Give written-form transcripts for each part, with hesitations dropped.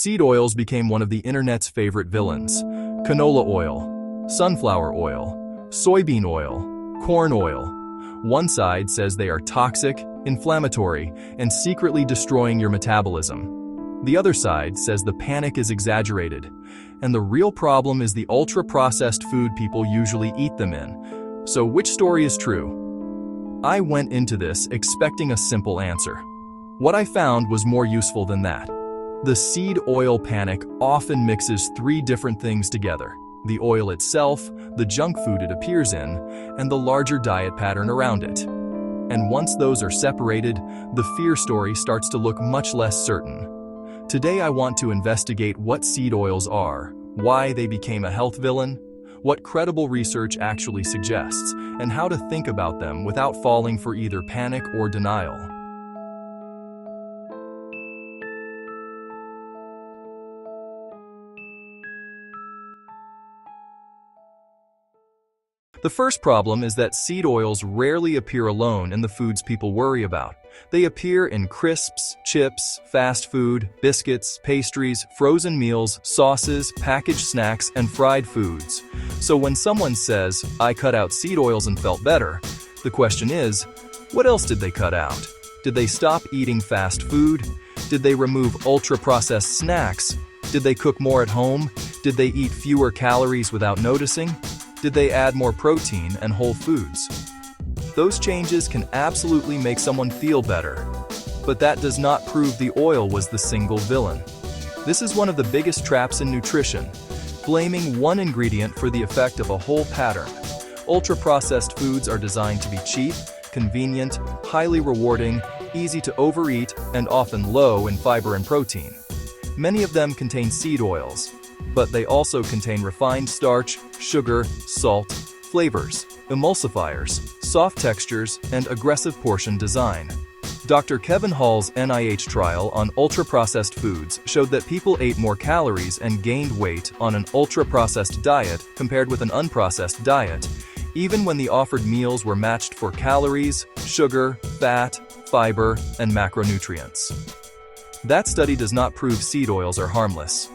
Seed oils became one of the internet's favorite villains. Canola oil, sunflower oil, soybean oil, corn oil. One side says they are toxic, inflammatory, and secretly destroying your metabolism. The other side says the panic is exaggerated, and the real problem is the ultra-processed food people usually eat them in. So which story is true? I went into this expecting a simple answer. What I found was more useful than that. The seed oil panic often mixes three different things together: the oil itself, the junk food it appears in, and the larger diet pattern around it. And once those are separated, the fear story starts to look much less certain. Today I want to investigate what seed oils are, why they became a health villain, what credible research actually suggests, and how to think about them without falling for either panic or denial. The first problem is that seed oils rarely appear alone in the foods people worry about. They appear in crisps, chips, fast food, biscuits, pastries, frozen meals, sauces, packaged snacks, and fried foods. So when someone says, "I cut out seed oils and felt better," the question is, what else did they cut out? Did they stop eating fast food? Did they remove ultra-processed snacks? Did they cook more at home? Did they eat fewer calories without noticing? Did they add more protein and whole foods? Those changes can absolutely make someone feel better, but that does not prove the oil was the single villain. This is one of the biggest traps in nutrition, blaming one ingredient for the effect of a whole pattern. Ultra-processed foods are designed to be cheap, convenient, highly rewarding, easy to overeat, and often low in fiber and protein. Many of them contain seed oils, but they also contain refined starch, sugar, salt, flavors, emulsifiers, soft textures, and aggressive portion design. Dr. Kevin Hall's NIH trial on ultra-processed foods showed that people ate more calories and gained weight on an ultra-processed diet compared with an unprocessed diet, even when the offered meals were matched for calories, sugar, fat, fiber, and macronutrients. That study does not prove seed oils are harmless.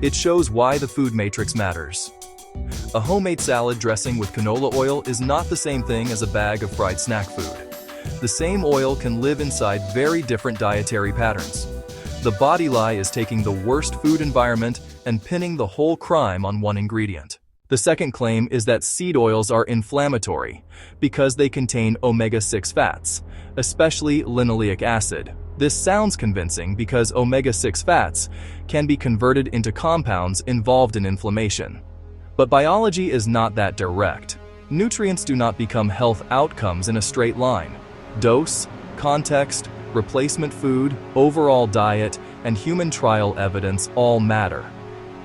It shows why the food matrix matters. A homemade salad dressing with canola oil is not the same thing as a bag of fried snack food. The same oil can live inside very different dietary patterns. The body lie is taking the worst food environment and pinning the whole crime on one ingredient. The second claim is that seed oils are inflammatory because they contain omega-6 fats, especially linoleic acid. This sounds convincing because omega-6 fats can be converted into compounds involved in inflammation. But biology is not that direct. Nutrients do not become health outcomes in a straight line. Dose, context, replacement food, overall diet, and human trial evidence all matter.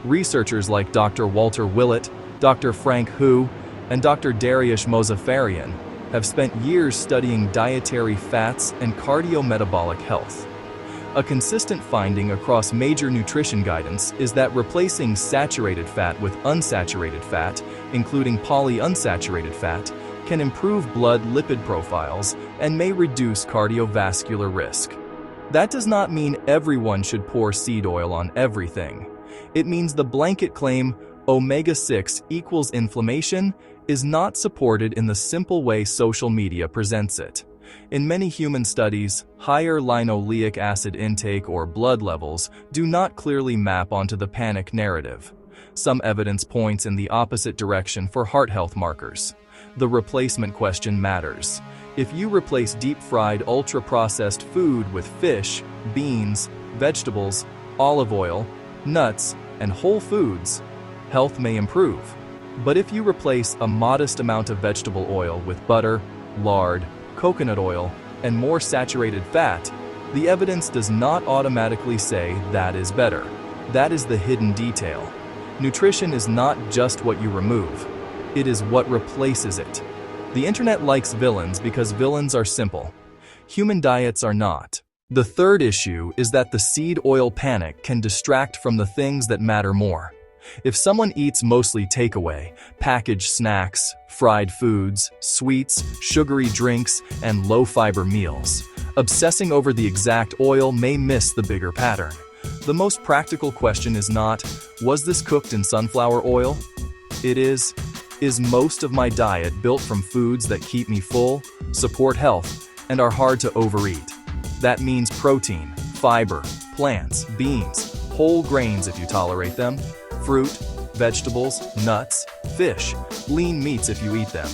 Researchers like Dr. Walter Willett, Dr. Frank Hu, and Dr. Dariush Mozaffarian have spent years studying dietary fats and cardiometabolic health. A consistent finding across major nutrition guidance is that replacing saturated fat with unsaturated fat, including polyunsaturated fat, can improve blood lipid profiles and may reduce cardiovascular risk. That does not mean everyone should pour seed oil on everything. It means the blanket claim, omega-6 equals inflammation, is not supported in the simple way social media presents it. In many human studies, higher linoleic acid intake or blood levels do not clearly map onto the panic narrative. Some evidence points in the opposite direction for heart health markers. The replacement question matters. If you replace deep-fried, ultra-processed food with fish, beans, vegetables, olive oil, nuts, and whole foods, health may improve. But if you replace a modest amount of vegetable oil with butter, lard, coconut oil, and more saturated fat, the evidence does not automatically say that is better. That is the hidden detail. Nutrition is not just what you remove, it is what replaces it. The internet likes villains because villains are simple. Human diets are not. The third issue is that the seed oil panic can distract from the things that matter more. If someone eats mostly takeaway, packaged snacks, fried foods, sweets, sugary drinks, and low-fiber meals, obsessing over the exact oil may miss the bigger pattern. The most practical question is not, was this cooked in sunflower oil? It is most of my diet built from foods that keep me full, support health, and are hard to overeat? That means protein, fiber, plants, beans, whole grains if you tolerate them, fruit, vegetables, nuts, fish, lean meats if you eat them,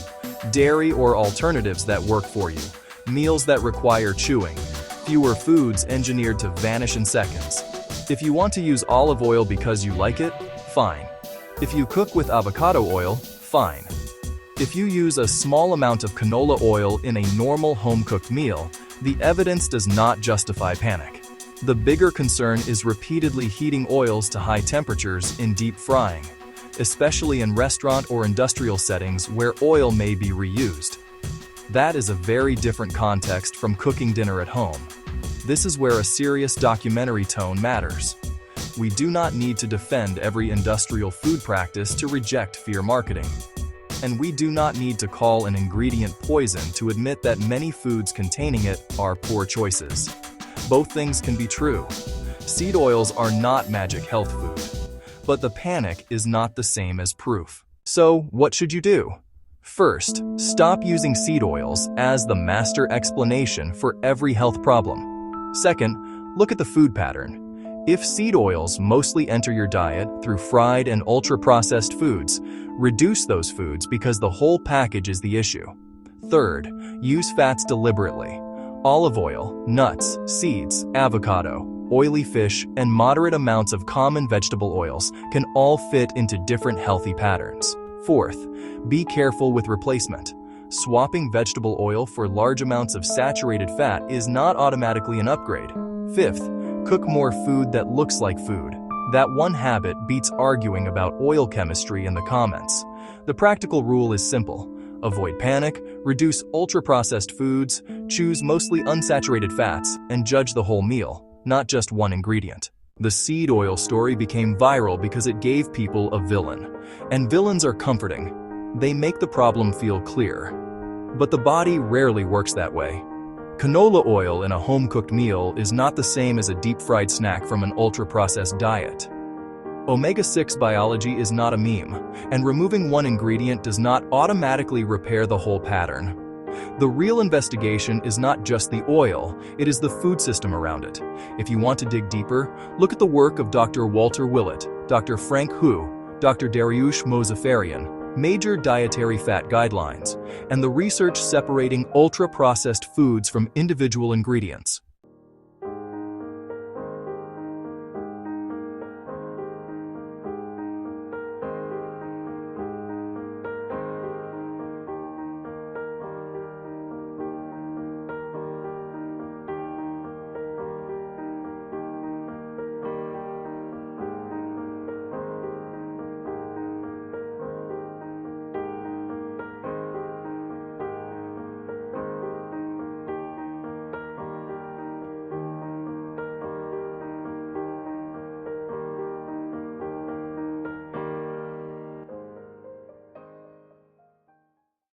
dairy or alternatives that work for you, meals that require chewing, fewer foods engineered to vanish in seconds. If you want to use olive oil because you like it, fine. If you cook with avocado oil, fine. If you use a small amount of canola oil in a normal home-cooked meal, the evidence does not justify panic. The bigger concern is repeatedly heating oils to high temperatures in deep frying, especially in restaurant or industrial settings where oil may be reused. That is a very different context from cooking dinner at home. This is where a serious documentary tone matters. We do not need to defend every industrial food practice to reject fear marketing. And we do not need to call an ingredient poison to admit that many foods containing it are poor choices. Both things can be true. Seed oils are not magic health food. But the panic is not the same as proof. So, what should you do? First, stop using seed oils as the master explanation for every health problem. Second, look at the food pattern. If seed oils mostly enter your diet through fried and ultra-processed foods, reduce those foods because the whole package is the issue. Third, use fats deliberately. Olive oil, nuts, seeds, avocado, oily fish, and moderate amounts of common vegetable oils can all fit into different healthy patterns. Fourth, be careful with replacement. Swapping vegetable oil for large amounts of saturated fat is not automatically an upgrade. Fifth, cook more food that looks like food. That one habit beats arguing about oil chemistry in the comments. The practical rule is simple. Avoid panic, reduce ultra-processed foods, choose mostly unsaturated fats, and judge the whole meal, not just one ingredient. The seed oil story became viral because it gave people a villain. And villains are comforting. They make the problem feel clear. But the body rarely works that way. Canola oil in a home-cooked meal is not the same as a deep-fried snack from an ultra-processed diet. Omega-6 biology is not a meme, and removing one ingredient does not automatically repair the whole pattern. The real investigation is not just the oil, it is the food system around it. If you want to dig deeper, look at the work of Dr. Walter Willett, Dr. Frank Hu, Dr. Dariush Mozaffarian, Major Dietary Fat Guidelines, and the research separating ultra-processed foods from individual ingredients.